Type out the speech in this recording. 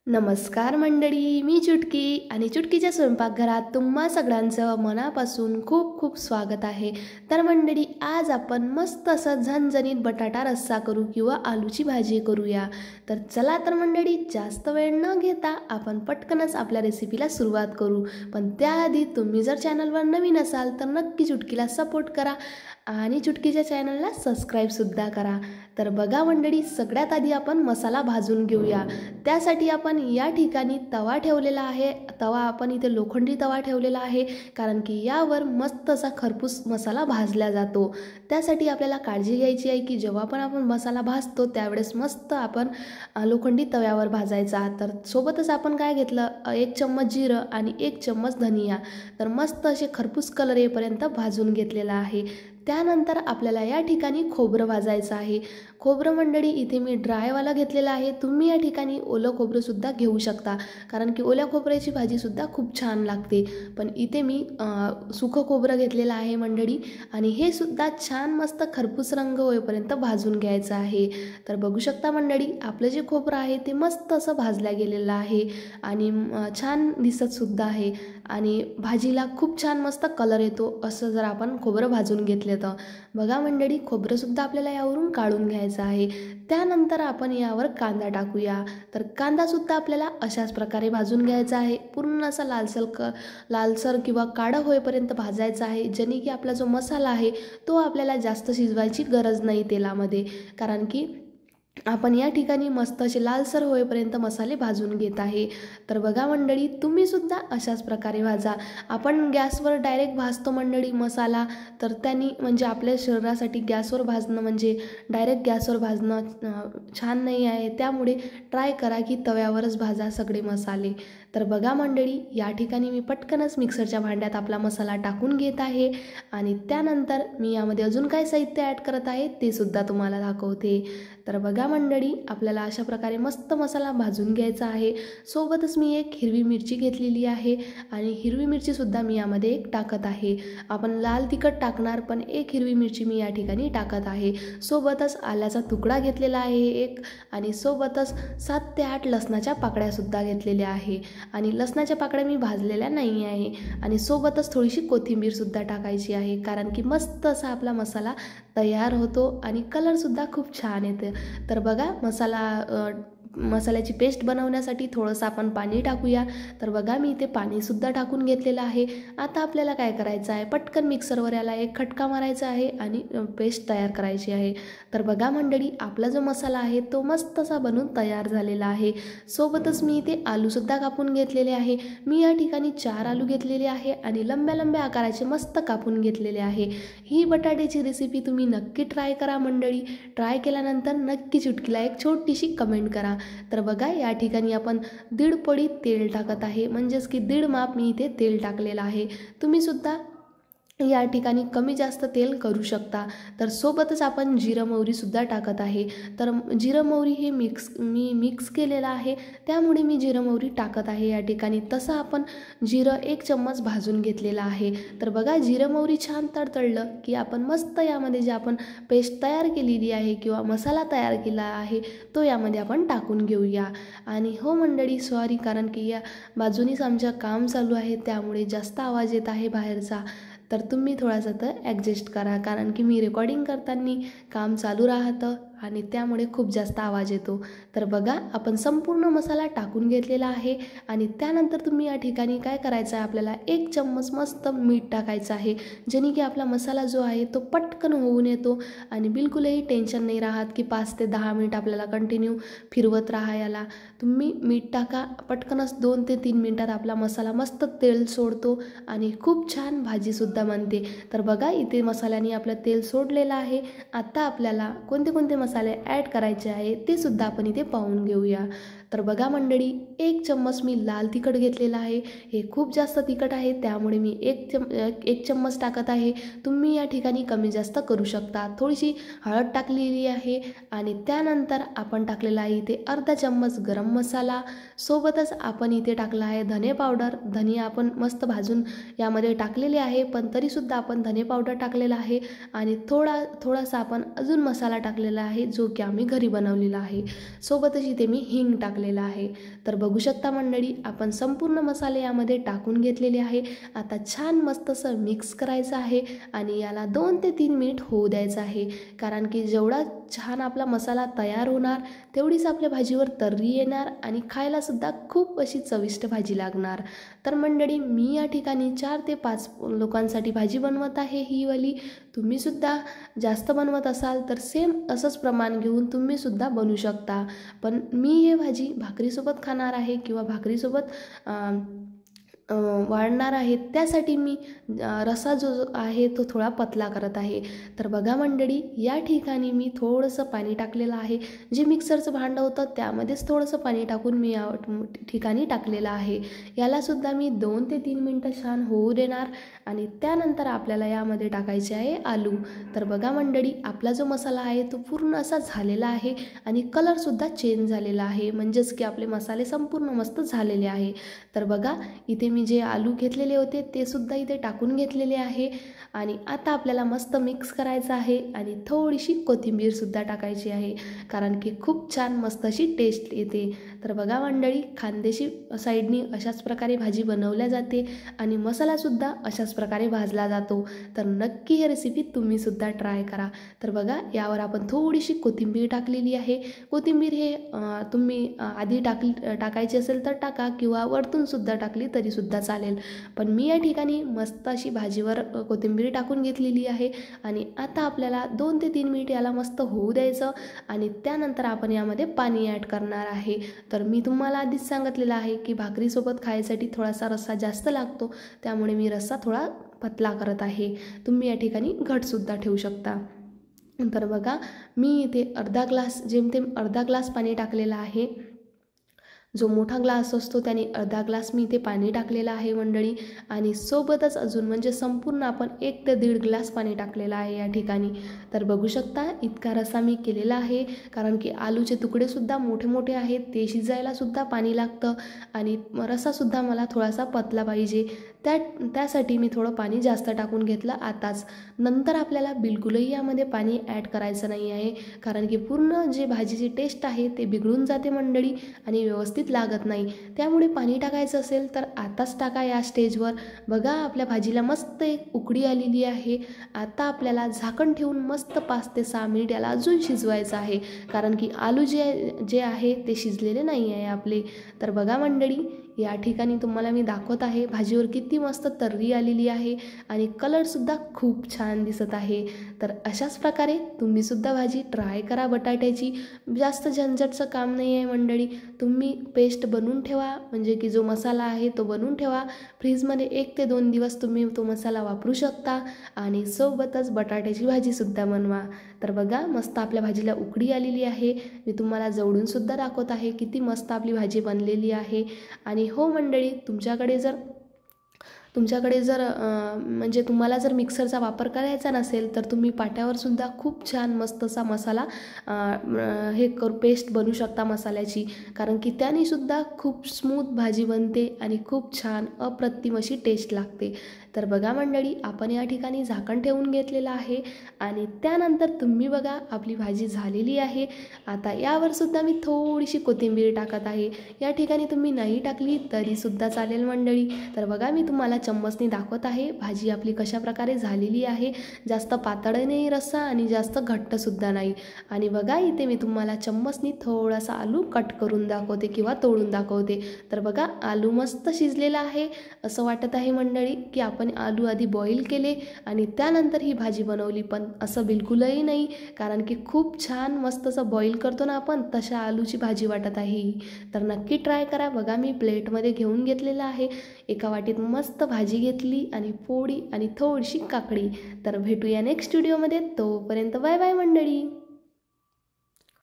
नमस्कार मंडळी, मी चुटकी आणि चुटकीच्या स्वयंपाकघरात तुम्हा सगळ्यांचं मनापासून खूप खूप स्वागत आहे। तर मंडळी, आज आपण मस्त असं झणझणीत बटाटा रस्सा करू किंवा आलूची भाजी करूया। तर चला तर मंडळी, जास्त वेळ न घेता आपण पटकनच आपल्या रेसिपीला सुरुवात करू। पण त्याआधी तुम्ही जर चॅनलवर नवीन असाल तर नक्की चुटकीला सपोर्ट करा आणि चुटकीच्या चॅनलला सबस्क्राईबसुद्धा करा। तर बघा मंडळी, सगळ्यात आधी आपण मसाला भाजून घेऊया। त्यासाठी आपण या ठिकाणी तवा ठेवलेला आहे। तवा आपण इथे लोखंडी तवा ठेवलेला आहे, कारण की यावर मस्त असा खरपूस मसाला भाजला जातो। त्यासाठी आपल्याला काळजी घ्यायची आहे की जेव्हा पण आपण मसाला भाजतो त्यावेळेस मस्त आपण लोखंडी तव्यावर भाजायचा। तर सोबतच आपण काय घेतलं, 1 चम्मच जिरं आणि 1 चम्मच धनिया, तर मस्त असे खरपूस कलर येईपर्यंत भाजून घेतलेला आहे। त्यानंतर आपल्याला या ठिकाणी खोबरं भाजायचं आहे। खोबरं मंडळी इथे मी ड्रायवाला घेतलेला आहे, तुम्ही या ठिकाणी ओलं खोबरंसुद्धा घेऊ शकता, कारण की ओल्या खोबऱ्याची भाजीसुद्धा खूप छान लागते। पण इथे मी सुकं खोबरं घेतलेलं आहे मंडळी, आणि हे सुद्धा छान मस्त खरपूस रंग होईपर्यंत भाजून घ्यायचं आहे। तर बघू शकता मंडळी, आपलं जे खोबरं आहे ते मस्त असं भाजलं गेलेलं आहे आणि छान दिसतसुद्धा आहे, आणि भाजीला खूप छान मस्त कलर येतो असं जर आपण खोबरं भाजून घेतलं तर। बघा मंडळी, खोबरंसुद्धा आपल्याला यावरून काढून घ्यायचं आहे। त्यानंतर आपण यावर कांदा टाकूया। तर कांदासुद्धा आपल्याला अशाच प्रकारे भाजून घ्यायचा आहे, पूर्ण असा लालसर किंवा काळं होईपर्यंत भाजायचा आहे, जेणे की आपला जो मसाला आहे तो आपल्याला जास्त शिजवायची गरज नाही तेलामध्ये, कारण की आपण या ठिकाणी मस्त असे लालसर होईपर्यंत मसाले भाजून घेत आहे। तर बघा मंडळी, तुम्हीसुद्धा अशाच प्रकारे भाजा। आपण गॅसवर डायरेक्ट भाजतो मंडळी मसाला, तर त्यांनी म्हणजे आपल्या शरीरासाठी गॅसवर भाजणं म्हणजे डायरेक्ट गॅसवर भाजणं छान नाही आहे। त्यामुळे ट्राय करा की तव्यावरच भाजा सगळे मसाले। तर बघा मंडळी, या ठिकाणी मी पटकनच मिक्सरच्या भांड्यात आपला मसाला टाकून घेत आहे, आणि त्यानंतर मी यामध्ये अजून काय साहित्य ॲड करत आहे ते सुद्धा तुम्हाला दाखवते। तर बघा मंडळी, आपल्याला अशा प्रकारे मस्त मसाला भाजून घ्यायचा आहे। सोबतच मी एक हिरवी मिरची घेतलेली आहे, आणि हिरवी मिरचीसुद्धा मी यामध्ये एक टाकत आहे। आपण लाल तिखट टाकणार, पण एक हिरवी मिरची मी या ठिकाणी टाकत आहे। सोबतच आल्याचा तुकडा घेतलेला आहे एक, आणि सोबतच 7 ते 8 लसणाच्या पाकळ्यासुद्धा घेतलेल्या आहे, आणि लसणाच्या पाकळ्या मी भाजलेल्या नाही आहे। आणि सोबतच थोडीशी कोथिंबीरसुद्धा टाकायची आहे, कारण की मस्त असा आपला मसाला तयार होतो आणि कलरसुद्धा खूप छान येते। तर बघा, मसाल्याची पेस्ट बनवण्यासाठी थोडंसं आपण पाणी टाकूया। तर बघा, मी इथे पाणीसुद्धा टाकून घेतलेलं आहे। आता आपल्याला काय करायचं आहे, पटकन मिक्सरवर याला एक खटका मारायचा आहे आणि पेस्ट तयार करायची आहे। तर बघा मंडळी, आपला जो मसाला आहे तो मस्त असा बनून तयार झालेला आहे। सोबतच मी इथे आलूसुद्धा कापून घेतलेले आहे। मी या ठिकाणी 4 आलू घेतलेले आहे आणि लंब्या लंब्या आकाराचे मस्त कापून घेतलेले आहे। ही बटाट्याची रेसिपी तुम्ही नक्की ट्राय करा मंडळी। ट्राय केल्यानंतर नक्की चुटकीला एक छोटीशी कमेंट करा। तर बघा, या ठिकाणी आपण 1.5 पळी तेल टाकत आहे, म्हणजेच की 1.5 माप मी इथे तेल टाकलेलं आहे। तुम्हीसुद्धा या ठिकाणी कमी जास्त तेल करू शकता। तर सोबतच आपण जिरं मोहरीसुद्धा टाकत आहे। तर जिरं मोहरी हे मी मिक्स केलेलं आहे, त्यामुळे मी जिरं मोहरी टाकत आहे या ठिकाणी। तसं आपण जिरं 1 चम्मच भाजून घेतलेलं आहे। तर बघा, जिरं मोहरी छान तडतडलं की आपण मस्त यामध्ये जे आपण पेस्ट तयार केलेली आहे किंवा मसाला तयार केला आहे तो यामध्ये आपण टाकून घेऊया। आणि हो मंडळी, सॉरी, कारण की या बाजूनीच आमचं काम चालू आहे, त्यामुळे जास्त आवाज येत आहे बाहेरचा। तर तुम्ही थोडासा तर ॲडजस्ट करा, कारण की मी रेकॉर्डिंग करताना काम चालू राहतं आणि त्यामुळे खूप जास्त आवाज येतो। तर बघा, आपण संपूर्ण मसाला टाकून घेतलेला आहे, आणि त्यानंतर तुम्ही या ठिकाणी काय करायचं आहे, आपल्याला 1 चम्मच मस्त मीठ टाकायचं आहे, जेणे की आपला मसाला जो आहे तो पटकन होऊन येतो आणि बिलकुलही टेन्शन नाही राहत की 5 ते 10 मिनिट आपल्याला कंटिन्यू फिरवत राहायला। तुम्ही मीठ टाका, पटकनच 2 ते 3 मिनिटात आपला मसाला मस्त तेल सोडतो आणि खूप छान भाजीसुद्धा बनते। तर बघा, इथे मसाल्याने आपलं तेल सोडलेलं आहे। आता आपल्याला कोणते कोणते मसाले ॲड करायचे आहे ते सुद्धा आपण इथे पाहून घेऊया। तर बघा मंडळी, 1 चम्मच मी लाल तिखट घेतलेलं आहे। हे खूप जास्त तिखट आहे, त्यामुळे मी 1 चम्मच टाकत आहे। तुम्ही या ठिकाणी कमी जास्त करू शकता। थोडीशी हळद टाकलेली आहे, आणि त्यानंतर आपण टाकलेला आहे इथे अर्धा चम्मच गरम मसाला। सोबतच आपण इथे टाकला आहे धने पावडर। धनिया आपण मस्त भाजून यामध्ये टाकलेले आहे, पण तरीसुद्धा आपण धने पावडर टाकलेला आहे, आणि थोडासा आपण अजून मसाला टाकलेला आहे जो की आम्ही घरी बनवलेला आहे। सोबतच इथे मी हिंग टाकले टाकलेला आहे। तर बघू शकता मंडळी, आपण संपूर्ण मसाले यामध्ये टाकून घेतलेले आहे। आता छान मस्त असं मिक्स करायचं आहे आणि याला 2 ते 3 मिनिट होऊ द्यायचं आहे, कारण की जेवढा छान आपला मसाला तयार होणार तेवढीच आपल्या भाजीवर तर्री येणार आणि खायलासुद्धा खूप अशी चविष्ट भाजी लागणार। तर मंडळी, मी या ठिकाणी 4 ते 5 लोकांसाठी भाजी बनवत आहे ही वाली। तुम्हीसुद्धा जास्त बनवत असाल तर सेम असंच प्रमाण घेऊन तुम्हीसुद्धा बनवू शकता। पण मी हे भाजी भाकरीसोबत खाणार आहे किंवा भाकरीसोबत वाढणार आहे, त्यासाठी मी रस्सा जो आहे तो थोडा पतला करत आहे। तर बघा मंडळी, या ठिकाणी मी थोडंसं पाणी टाकलेलं आहे। जे मिक्सरचं भांडं होतं त्यामध्येच थोडंसं पाणी टाकून मी या ठिकाणी टाकलेलं आहे। यालासुद्धा मी 2 ते 3 मिनटं छान होऊ देणार आणि त्यानंतर आपल्याला यामध्ये टाकायचे आहे आलू। तर बघा मंडळी, आपला जो मसाला आहे तो पूर्ण असा झालेला आहे आणि कलरसुद्धा चेंज झालेला आहे, म्हणजेच की आपले मसाले संपूर्ण मस्त झालेले आहे। तर बघा, इथे मी जे आलू घेतलेले होते ते सुद्धा इथे टाकून घेतलेले आहे आणि आता आपल्याला मस्त मिक्स करायचं आहे आणि थोडीशी कोथिंबीरसुद्धा टाकायची आहे, कारण की खूप छान मस्त अशी टेस्ट येते। तर बघा मंडळी, खानदेशी साईडनी अशाच प्रकारे भाजी बनवल्या जाते आणि मसालासुद्धा अशाच प्रकारे भाजला जातो। तर नक्की ही रेसिपी तुम्हीसुद्धा ट्राय करा। तर बघा, यावर आपण थोडीशी कोथिंबीर टाकलेली आहे। कोथिंबीर हे तुम्ही आधी टाकायची असेल तर टाका किंवा वरतूनसुद्धा टाकली तरीसुद्धा चालेल, पण मी या ठिकाणी मस्त अशी भाजीवर कोथिंबीर टाकून घेतलेली आहे आणि आता आपल्याला 2 ते 3 मिनिट याला मस्त होऊ द्यायचं आणि त्यानंतर आपण यामध्ये पाणी ॲड करणार आहे। तर मी तुम्हाला आधीच सांगितलेलं आहे की भाकरीसोबत खायसाठी थोडासा रस्सा जास्त लागतो, त्यामुळे मी रस्सा थोडा पतला करत आहे। तुम्ही या ठिकाणी घटसुद्धा ठेवू शकता। तर बघा, मी इथे जेमतेम अर्धा ग्लास पाणी टाकलेलं आहे। जो मोठा ग्लास असतो त्याने अर्धा ग्लास मी इथे पाणी टाकलेलं आहे मंडळी आणि सोबतच अजून म्हणजे संपूर्ण आपण 1 ते 1.5 ग्लास पाणी टाकलेलं आहे या ठिकाणी। तर बघू शकता, इतका रस्सा मी केलेला आहे, कारण की आलूचे तुकडेसुद्धा मोठे मोठे आहेत, ते शिजायलासुद्धा पाणी लागतं आणि रस्सासुद्धा मला थोडासा पतला पाहिजे, त्यासाठी मी थोडं पाणी जास्त टाकून घेतलं आताच। नंतर आपल्याला बिलकुलही यामध्ये पाणी ॲड करायचं नाही आहे, कारण की पूर्ण जे भाजीची टेस्ट आहे ते बिघडून जाते मंडळी आणि व्यवस्थित लागत नाही। त्यामुळे पाणी टाकायचं असेल तर आताच टाका या स्टेजवर। बघा, आपल्या भाजीला मस्त एक उकळी आलेली आहे। आता आपल्याला झाकण ठेवून मस्त 5 ते 6 मिनिट याला अजून शिजवायचं आहे, कारण की आलू जे आहे ते शिजलेले नाही आहे आपले। तर बघा मंडळी, या ठिकाणी तुम्हाला मी दाखवत आहे भाजीवर किती मस्त तर्री आलेली आहे आणि कलरसुद्धा खूप छान दिसत आहे। तर अशाच प्रकारे तुम्हीसुद्धा भाजी ट्राय करा बटाट्याची। जास्त झंझटचं काम नाही आहे मंडळी, तुम्ही पेस्ट बनवून ठेवा, म्हणजे की जो मसाला आहे तो बनवून ठेवा फ्रीजमध्ये। 1 ते 2 दिवस तुम्ही तो मसाला वापरू शकता आणि सोबतच बटाट्याची भाजीसुद्धा बनवा। तर बघा, मस्त आपल्या भाजीला उकळी आलेली आहे। मी तुम्हाला जवळूनसुद्धा दाखवत आहे किती मस्त आपली भाजी बनलेली आहे। आणि हो मंडळी, तुमच्याकडे जर म्हणजे तुम्हाला जर मिक्सरचा वापर करायचा नसेल तर तुम्ही पाट्यावरसुद्धा खूप छान मस्त असा मसाला पेस्ट बनवू शकता मसाल्याची, कारण की त्यानेसुद्धा खूप स्मूथ भाजी बनते आणि खूप छान अप्रतिम अशी टेस्ट लागते। तर बघा मंडळी, आपण या ठिकाणी झाकण ठेवून घेतलेलं आहे आणि त्यानंतर तुम्ही बघा आपली भाजी झालेली आहे। आता यावरसुद्धा मी थोडीशी कोथिंबीर टाकत आहे। या ठिकाणी तुम्ही नाही टाकली तरीसुद्धा चालेल मंडळी। तर बघा, मी तुम्हाला चम्मचने दाखवत आहे भाजी आपली कशा प्रकारे झालेली आहे। जास्त पातळ नाही रस्सा आणि जास्त घट्टसुद्धा नाही। आणि बघा, इथे मी तुम्हाला चम्मचने थोडासा आलू कट करून दाखवते किंवा तोडून दाखवते। तर बघा, आलू मस्त शिजलेला आहे। असं वाटत आहे मंडळी की आपण आलू आधी बॉईल केले आणि त्यानंतर ही भाजी बनवली, पण असं बिलकुलही नाही, कारण की खूप छान मस्त असं बॉईल करतो ना आपण, तशा आलूची भाजी वाटत आहे ही। तर नक्की ट्राय करा। बघा, मी प्लेटमध्ये घेऊन घेतलेलं आहे। एका वाटीत मस्त भाजी घेतली आणि पोळी आणि थोडीशी काकडी। तर भेटूया नेक्स्ट व्हिडिओमध्ये, तोपर्यंत बाय बाय मंडळी।